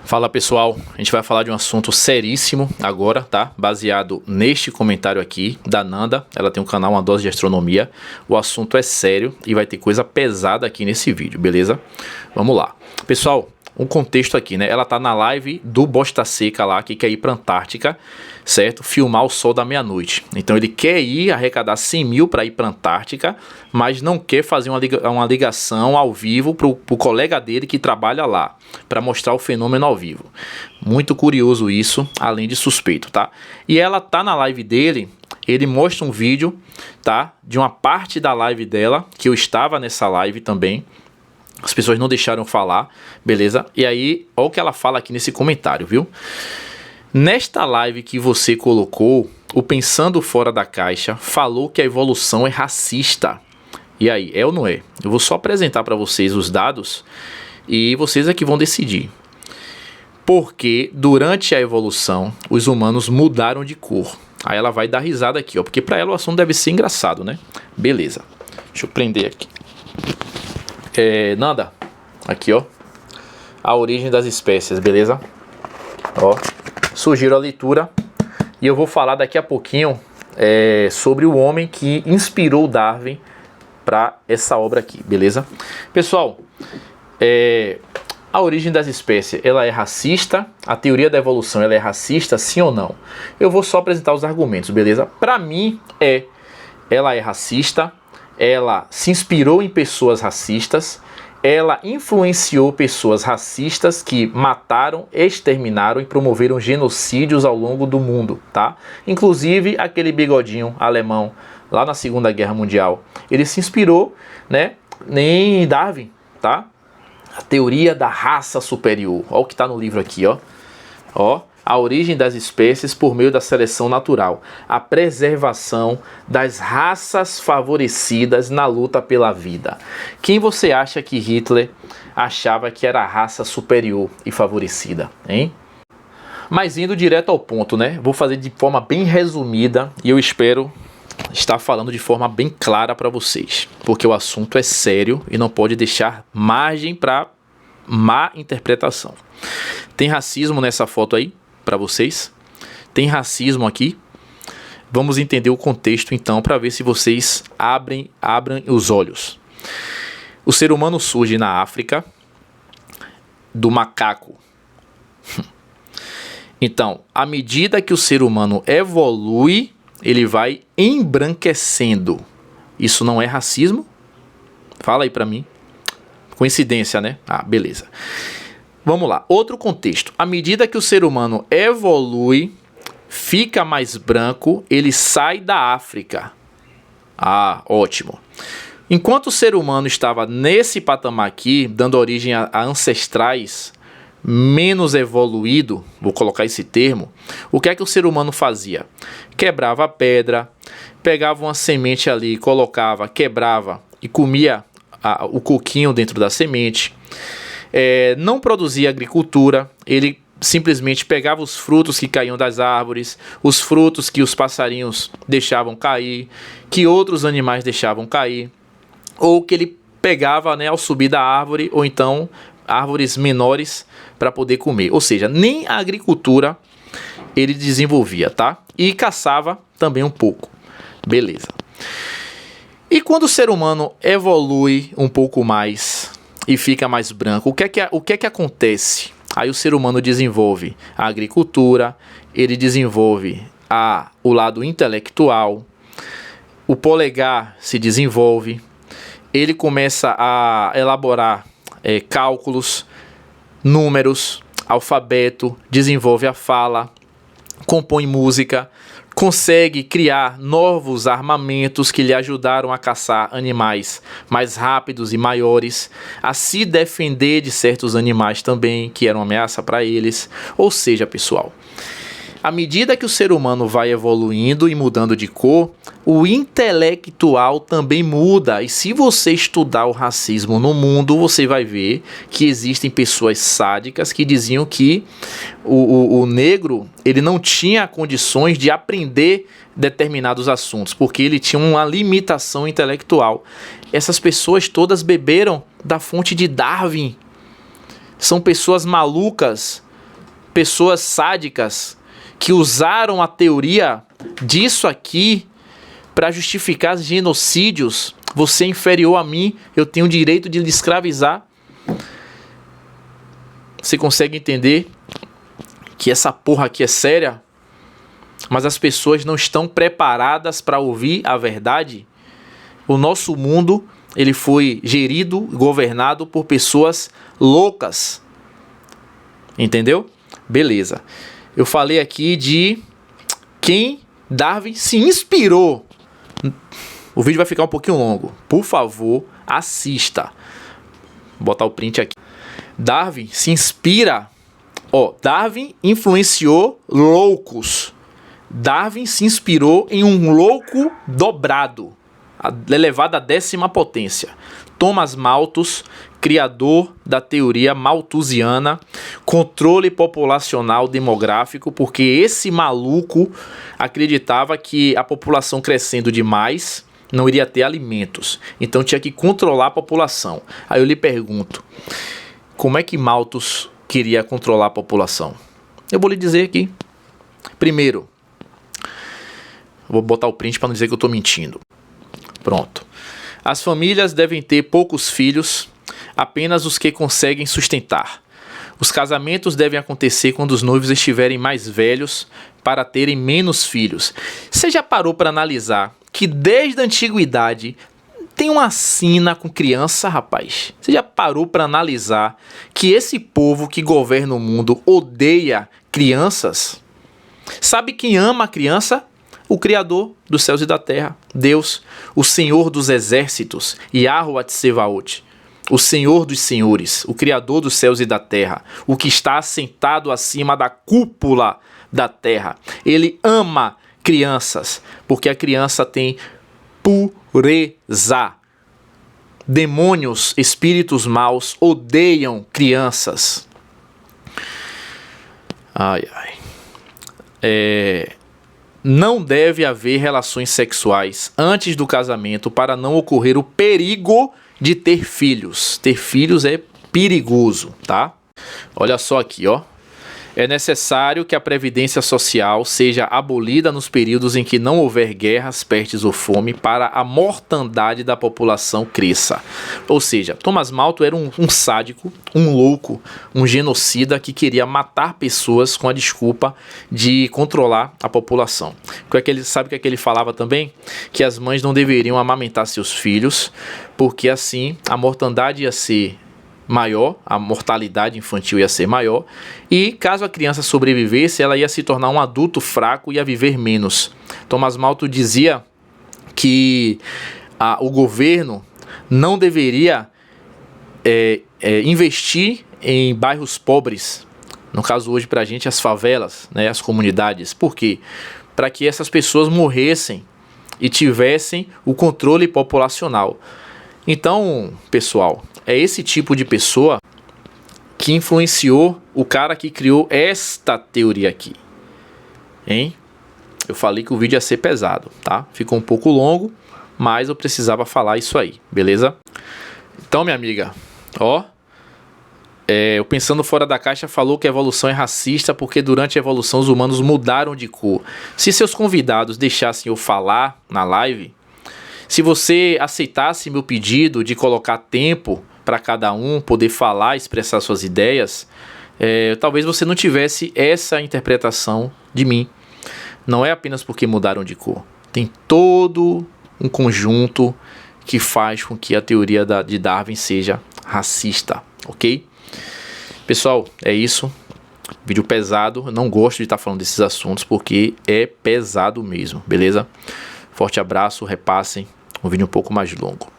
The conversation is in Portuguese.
Fala pessoal, a gente vai falar de um assunto seríssimo agora, tá? Baseado neste comentário aqui da Nanda. Ela tem um canal, Uma Dose de Astronomia. O assunto é sério e vai ter coisa pesada aqui nesse vídeo, beleza? Vamos lá. Pessoal, um contexto aqui, né? Ela tá na live do Bosta Seca lá, que quer ir pra Antártica, certo? Filmar o sol da meia-noite. Então ele quer ir arrecadar 100 mil para ir pra Antártica, mas não quer fazer uma ligação ao vivo pro colega dele que trabalha lá, para mostrar o fenômeno ao vivo. Muito curioso isso, além de suspeito, tá? E ela tá na live dele, ele mostra um vídeo, tá? De uma parte da live dela, que eu estava nessa live também. As pessoas não deixaram falar, beleza? E aí, olha o que ela fala aqui nesse comentário, viu? Nesta live que você colocou, o Pensando Fora da Caixa falou que a evolução é racista. E aí, é ou não é? Eu vou só apresentar para vocês os dados e vocês é que vão decidir. Porque durante a evolução, os humanos mudaram de cor. Aí ela vai dar risada aqui, ó, porque para ela o assunto deve ser engraçado, né? Beleza. Deixa eu prender aqui. Nanda, aqui ó, a origem das espécies, beleza? Ó, sugiro a leitura e eu vou falar daqui a pouquinho sobre o homem que inspirou Darwin para essa obra aqui, beleza? Pessoal, a origem das espécies, ela é racista? A teoria da evolução, ela é racista, sim ou não? Eu vou só apresentar os argumentos, beleza? Para mim, ela é racista. Ela se inspirou em pessoas racistas, ela influenciou pessoas racistas que mataram, exterminaram e promoveram genocídios ao longo do mundo, tá? Inclusive aquele bigodinho alemão lá na Segunda Guerra Mundial, ele se inspirou, né, em Darwin, tá? A teoria da raça superior, ó o que tá no livro aqui, ó. Ó. A origem das espécies por meio da seleção natural, a preservação das raças favorecidas na luta pela vida. Quem você acha que Hitler achava que era a raça superior e favorecida, hein? Mas indo direto ao ponto, né? Vou fazer de forma bem resumida e eu espero estar falando de forma bem clara para vocês, porque o assunto é sério e não pode deixar margem para má interpretação. Tem racismo nessa foto aí? Para vocês, tem racismo aqui. Vamos entender o contexto então para ver se vocês abrem os olhos. O ser humano surge na África do macaco. Então, à medida que o ser humano evolui, ele vai embranquecendo. Isso não é racismo? Fala aí para mim. Coincidência, né? Ah, beleza. Vamos lá, outro contexto. À medida que o ser humano evolui, fica mais branco, ele sai da África. Ah, ótimo. Enquanto o ser humano estava nesse patamar aqui, dando origem a ancestrais menos evoluídos, vou colocar esse termo, o que é que o ser humano fazia? Quebrava a pedra, pegava uma semente ali, colocava, quebrava e comia o coquinho dentro da semente. Não produzia agricultura, ele simplesmente pegava os frutos que caíam das árvores, os frutos que os passarinhos deixavam cair, que outros animais deixavam cair, ou que ele pegava, né, ao subir da árvore, ou então árvores menores para poder comer. Ou seja, nem a agricultura ele desenvolvia, tá? E caçava também um pouco. Beleza. E quando o ser humano evolui um pouco mais e fica mais branco, o que é que acontece? Aí o ser humano desenvolve a agricultura, ele desenvolve o lado intelectual, o polegar se desenvolve, ele começa a elaborar cálculos, números, alfabeto, desenvolve a fala, compõe música, consegue criar novos armamentos que lhe ajudaram a caçar animais mais rápidos e maiores, a se defender de certos animais também, que eram ameaça para eles. Ou seja, pessoal, à medida que o ser humano vai evoluindo e mudando de cor, o intelectual também muda. E se você estudar o racismo no mundo, você vai ver que existem pessoas sádicas que diziam que o negro ele não tinha condições de aprender determinados assuntos, porque ele tinha uma limitação intelectual. Essas pessoas todas beberam da fonte de Darwin. São pessoas malucas, pessoas sádicas que usaram a teoria disso aqui para justificar genocídios. Você é inferior a mim, eu tenho o direito de lhe escravizar. Você consegue entender que essa porra aqui é séria? Mas as pessoas não estão preparadas para ouvir a verdade. O nosso mundo, ele foi gerido, governado por pessoas loucas. Entendeu? Beleza. Eu falei aqui de quem Darwin se inspirou. O vídeo vai ficar um pouquinho longo. Por favor, assista. Vou botar o print aqui. Darwin se inspira. Darwin influenciou loucos. Darwin se inspirou em um louco dobrado, elevado à 10ª potência. Thomas Malthus, criador da teoria malthusiana, controle populacional demográfico, porque esse maluco acreditava que a população crescendo demais não iria ter alimentos, então tinha que controlar a população. Aí eu lhe pergunto, como é que Malthus queria controlar a população? Eu vou lhe dizer aqui. Primeiro, vou botar o print para não dizer que eu estou mentindo. Pronto. As famílias devem ter poucos filhos, apenas os que conseguem sustentar. Os casamentos devem acontecer quando os noivos estiverem mais velhos para terem menos filhos. Você já parou para analisar que desde a antiguidade tem uma sina com criança, rapaz? Você já parou para analisar que esse povo que governa o mundo odeia crianças? Sabe quem ama a criança? O Criador dos céus e da terra, Deus, o Senhor dos exércitos, Yahweh Tsevaot, o Senhor dos senhores, o Criador dos céus e da terra, o que está assentado acima da cúpula da terra. Ele ama crianças, porque a criança tem pureza. Demônios, espíritos maus odeiam crianças. Não deve haver relações sexuais antes do casamento para não ocorrer o perigo de ter filhos. Ter filhos é perigoso, tá? Olha só aqui, ó. É necessário que a previdência social seja abolida nos períodos em que não houver guerras, pestes ou fome, para a mortandade da população cresça. Ou seja, Thomas Malthus era um sádico, um louco, um genocida que queria matar pessoas com a desculpa de controlar a população. Sabe o que é que ele falava também? Que as mães não deveriam amamentar seus filhos, porque assim a mortandade ia ser maior, a mortalidade infantil ia ser maior, e caso a criança sobrevivesse, ela ia se tornar um adulto fraco e ia viver menos. Thomas Malthus dizia que o governo não deveria investir em bairros pobres, no caso hoje pra gente as favelas, né, as comunidades. Por quê? Para que essas pessoas morressem e tivessem o controle populacional. Então, pessoal, é esse tipo de pessoa que influenciou o cara que criou esta teoria aqui. Hein? Eu falei que o vídeo ia ser pesado, tá? Ficou um pouco longo, mas eu precisava falar isso aí, beleza? Então, minha amiga, ó, o Pensando Fora da Caixa falou que a evolução é racista porque durante a evolução os humanos mudaram de cor. Se seus convidados deixassem eu falar na live, se você aceitasse meu pedido de colocar tempo para cada um poder falar, expressar suas ideias, talvez você não tivesse essa interpretação de mim. Não é apenas porque mudaram de cor. Tem todo um conjunto que faz com que a teoria de Darwin seja racista, ok? Pessoal, é isso. Vídeo pesado. Eu não gosto de estar falando desses assuntos porque é pesado mesmo, beleza? Forte abraço, repassem. Um vídeo um pouco mais longo.